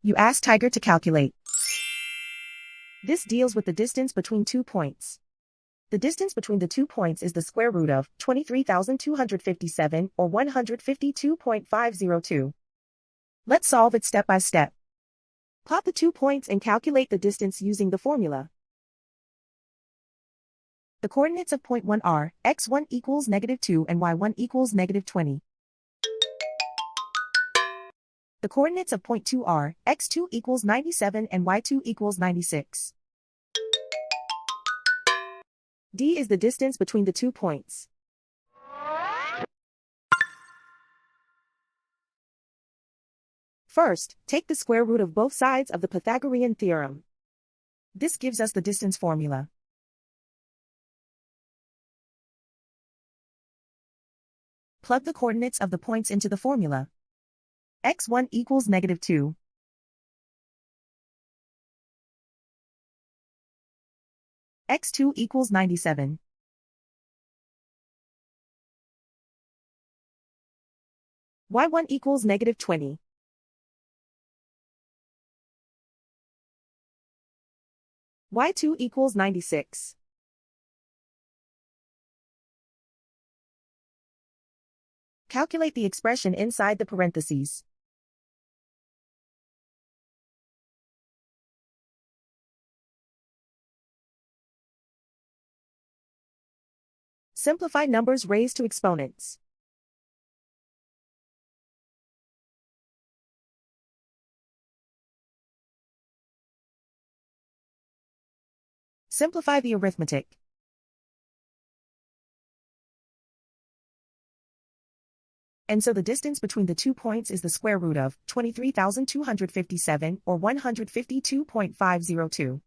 You ask Tiger to calculate. This deals with the distance between 2 points. The distance between the 2 points is the square root of 23,257 or 152.502. Let's solve it step by step. Plot the 2 points and calculate the distance using the formula. The coordinates of point 1 are x1 equals -2 and y1 equals -20. The coordinates of point 2 are x2 equals 97 and y2 equals 96. D is the distance between the 2 points. First, take the square root of both sides of the Pythagorean theorem. This gives us the distance formula. Plug the coordinates of the points into the formula. x1 equals -2. x2 equals 97. y1 equals -20. y2 equals 96. Calculate the expression inside the parentheses. Simplify numbers raised to exponents. Simplify the arithmetic. And so the distance between the 2 points is the square root of 23,257 or 152.502.